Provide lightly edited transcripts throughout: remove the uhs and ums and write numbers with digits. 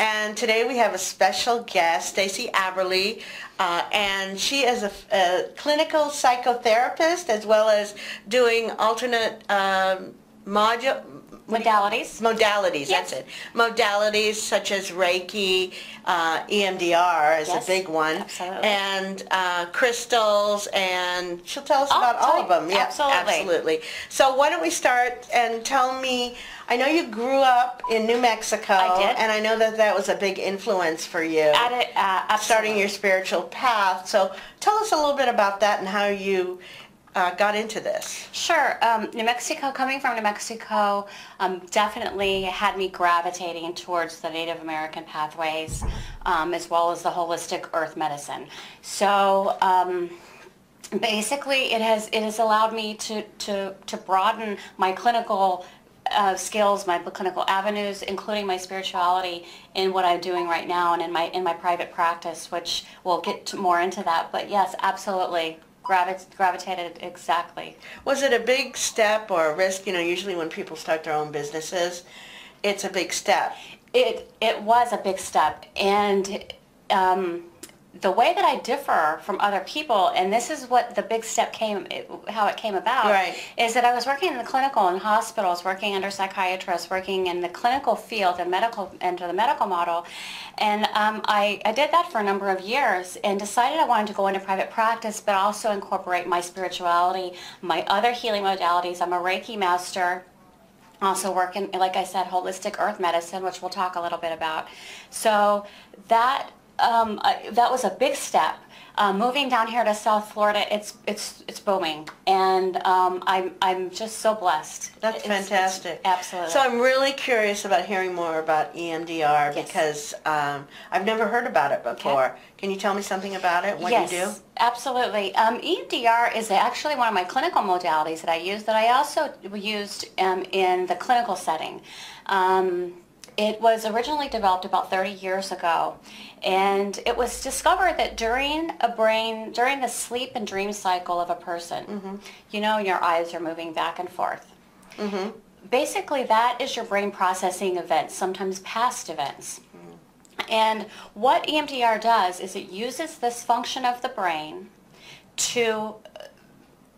And today we have a special guest, Stacy Aberle, and she is a clinical psychotherapist as well as doing alternate modalities, Yes. that's it. Modalities such as Reiki, EMDR is a big one. Absolutely. And crystals, and she'll tell us about all of them. Yeah, absolutely. So why don't we start and tell me, I know you grew up in New Mexico. I did. And I know that that was a big influence for you. Starting your spiritual path. So tell us a little bit about that and how you got into this. Sure. New Mexico, coming from New Mexico, definitely had me gravitating towards the Native American pathways, as well as the holistic earth medicine. So basically it has allowed me to broaden my clinical skills, my clinical avenues, including my spirituality in what I'm doing right now and in my private practice, which we'll get more into that. But yes, absolutely. Gravitated, exactly. Was it a big step or a risk? You know, usually when people start their own businesses, it's a big step. It was a big step, and the way that I differ from other people, and this is what the big step how it came about, right, is that I was working in the clinical in hospitals, working under psychiatrists, working in the clinical field and into the medical model, and I did that for a number of years and decided I wanted to go into private practice, but also incorporate my spirituality, my other healing modalities. I'm a Reiki Master. Also working, like I said, holistic earth medicine, which we'll talk a little bit about. So that was a big step. Moving down here to South Florida, it's booming, and I'm just so blessed. That's fantastic. Absolutely. So I'm really curious about hearing more about EMDR because I've never heard about it before. Okay. Can you tell me something about it? What you do? Yes, absolutely. EMDR is actually one of my clinical modalities that I use, that I also used in the clinical setting. It was originally developed about 30 years ago, and it was discovered that during the sleep and dream cycle of a person, you know, your eyes are moving back and forth. Basically, that is your brain processing events, sometimes past events. And what EMDR does is it uses this function of the brain to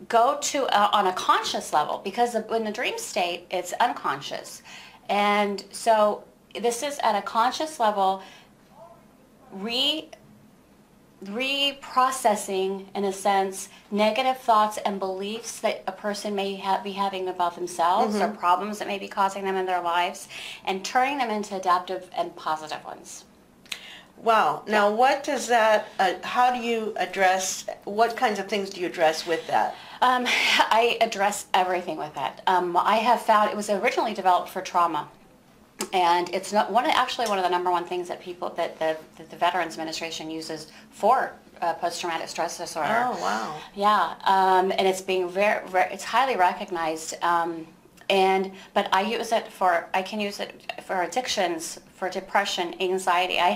go to on a conscious level, because in the dream state, it's unconscious. And so this is at a conscious level, reprocessing, in a sense, negative thoughts and beliefs that a person may be having about themselves, or problems that may be causing them in their lives, and turning them into adaptive and positive ones. Wow. Now, what does that, how do you address, what kinds of things do you address with that? I address everything with that. I have found it was originally developed for trauma, and it's not actually one of the number one things that the Veterans Administration uses for post-traumatic stress disorder. Oh, wow. Yeah, and it's being it's highly recognized. But I can use it for addictions, for depression, anxiety. I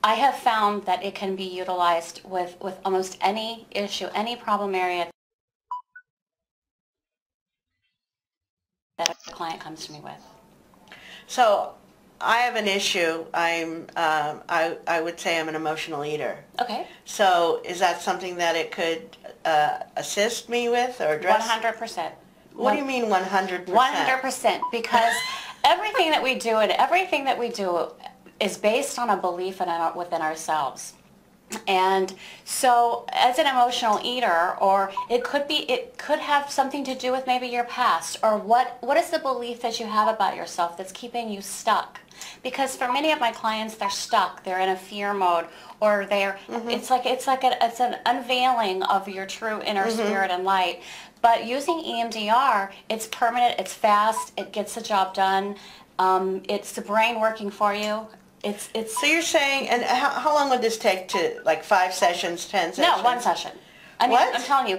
have found that it can be utilized with almost any issue, any problem area that a client comes to me with. So I have an issue. I would say I'm an emotional eater. Okay. So is that something that it could assist me with or address? 100%. What do you mean 100%? 100%, because everything that we do is based on a belief within ourselves. And so as an emotional eater, or it could have something to do with maybe your past, or what is the belief that you have about yourself that's keeping you stuck? Because for many of my clients, they're stuck, they're in a fear mode, or it's an unveiling of your true inner spirit and light. But using EMDR, it's permanent, it's fast, it gets the job done. It's the brain working for you. So you're saying, and how long would this take to, like 5 sessions, 10 sessions? No, 1 session. I mean, I'm telling you,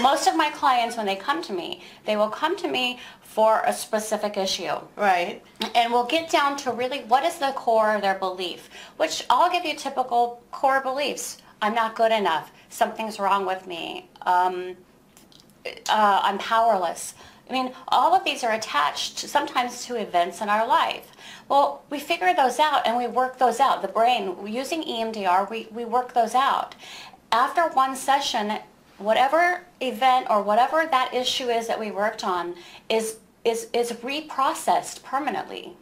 most of my clients, when they come to me, they will come to me for a specific issue. Right. And we'll get down to really what is the core of their belief, which I'll give you typical core beliefs. I'm not good enough. Something's wrong with me. I'm powerless. I mean, all of these are attached sometimes to events in our life. Well, we figure those out and we work those out. The brain, using EMDR, we work those out. After one session, whatever event or whatever that issue is that we worked on is reprocessed permanently.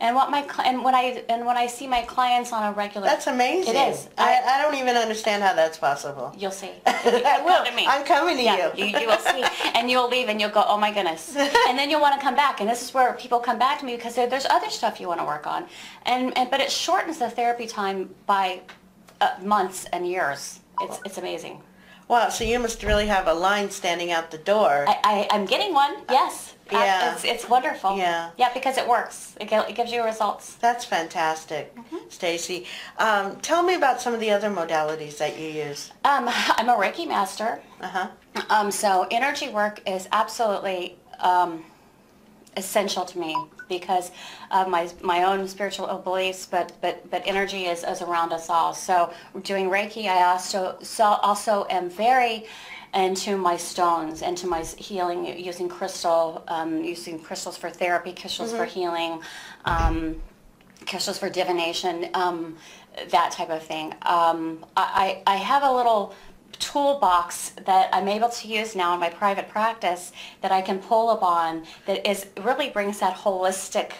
And when I see my clients on a regular, that's amazing. It is. I don't even understand how that's possible. You'll see. I will. I'm coming to you. You will see, and you'll leave, and you'll go, oh my goodness, and then you'll want to come back. And this is where people come back to me because there's other stuff you want to work on, but it shortens the therapy time by months and years. It's amazing. Wow, so you must really have a line standing out the door. I'm getting one, yes. Yeah. It's wonderful. Yeah. Yeah, because it works. It gives you results. That's fantastic, Stacy. Tell me about some of the other modalities that you use. I'm a Reiki Master. So energy work is absolutely essential to me because of my own spiritual beliefs, but energy is around us all. So doing Reiki, I also am very into my stones, into my healing, using crystals for therapy, crystals for healing, crystals for divination, that type of thing. I have a little toolbox that I'm able to use now in my private practice that I can pull upon that really brings that holistic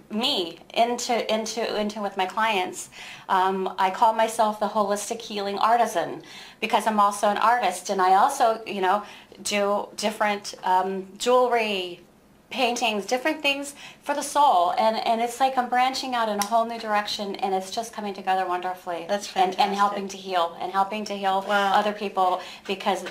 me into with my clients. I call myself the holistic healing artisan because I'm also an artist, and I also do different jewelry, paintings, different things for the soul, and it's like I'm branching out in a whole new direction, and it's just coming together wonderfully. That's fantastic. And helping to heal other people, because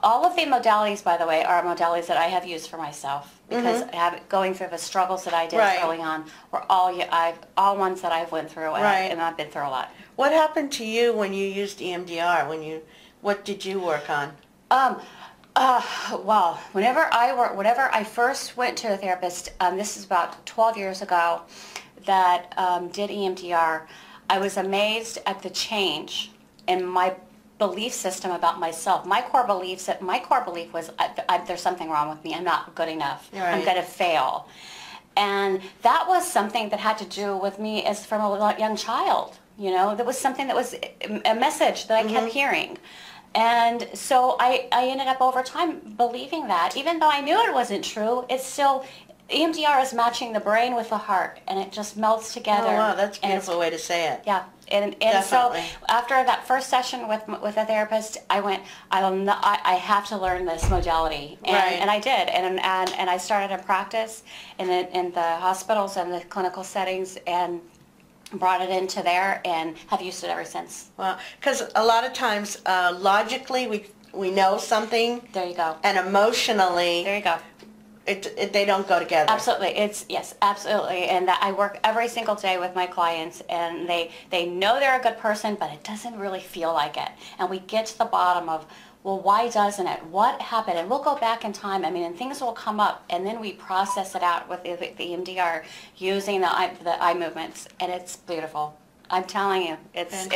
all of the modalities, by the way, are modalities that I have used for myself, because going through the struggles that I did early on were all ones that I've went through, and I've been through a lot. What happened to you when you used EMDR? What did you work on? Well, whenever I first went to a therapist, this is about 12 years ago, that did EMDR, I was amazed at the change in my belief system about myself. My core belief was there's something wrong with me. I'm not good enough. Right. I'm going to fail. And that was something that had to do with me as from a young child. There was something that was a message that I kept hearing. And so I ended up over time believing that. Even though I knew it wasn't true, it's still, EMDR is matching the brain with the heart, and it just melts together. Oh, wow, that's a beautiful way to say it. Yeah. And so after that first session with a therapist, I went, I have to learn this modality. And I did. And I started in practice in the hospitals and the clinical settings, and brought it into there and have used it ever since. Well, because a lot of times logically we know something. There you go. And emotionally, there you go. They don't go together. Absolutely. Yes, absolutely. And I work every single day with my clients, and they know they're a good person, but it doesn't really feel like it. And we get to the bottom of, well, why doesn't it? What happened? And we'll go back in time. I mean, and things will come up, and then we process it out with the EMDR using the eye movements, and it's beautiful. I'm telling you, it's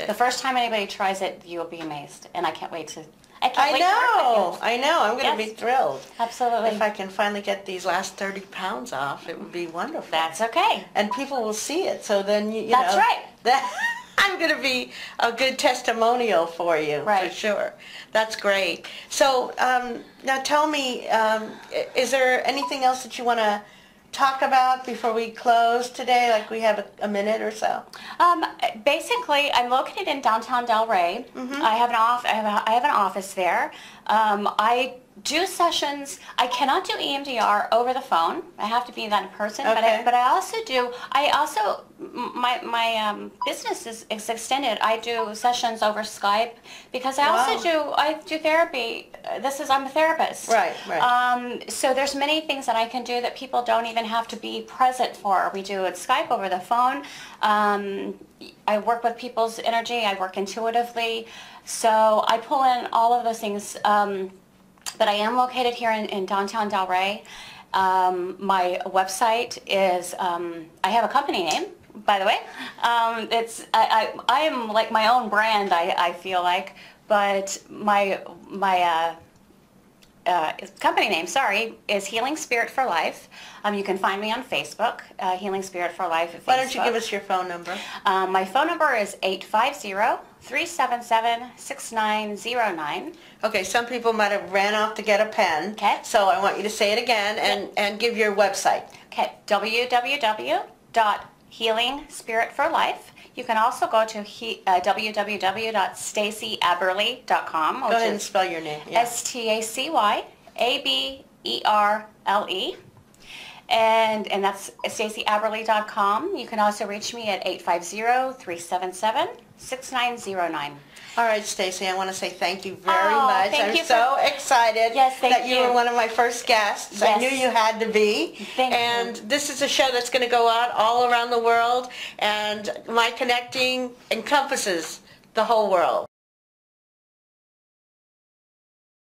the first time anybody tries it, you'll be amazed, and I can't wait to. I know. I'm going to be thrilled. Absolutely. If I can finally get these last 30 pounds off, it would be wonderful. That's okay. And people will see it, so then you That's know. Right. I'm going to be a good testimonial for you, for sure. That's great. So now tell me, is there anything else that you want to talk about before we close today? Like we have a minute or so. Basically, I'm located in downtown Delray. I have an office there. I do sessions. I cannot do EMDR over the phone. I have to be that in person. Okay. But I also my business is extended. I do sessions over Skype because I do therapy. I'm a therapist. Right. So there's many things that I can do that people don't even have to be present for. We do it Skype, over the phone. I work with people's energy. I work intuitively. So I pull in all of those things. But I am located here in downtown Delray. My website is, I have a company name, by the way. I am like my own brand, I feel like, but my company name, sorry, is Healing Spirit for Life. You can find me on Facebook, Healing Spirit for Life at Facebook. Why don't you give us your phone number? My phone number is 850-377-6909. Okay, some people might have ran off to get a pen. Okay. So I want you to say it again and give your website. Okay, www.healingspiritforlife. You can also go to www.stacyaberle.com. Go ahead and spell your name. Yeah. STACYABERLE. And that's stacyaberle.com. You can also reach me at 850-377-6909. All right, Stacy, I want to say thank you very much. I'm so excited that you were one of my first guests. Yes. I knew you had to be. Thank you. This is a show that's going to go out all around the world, and my connecting encompasses the whole world.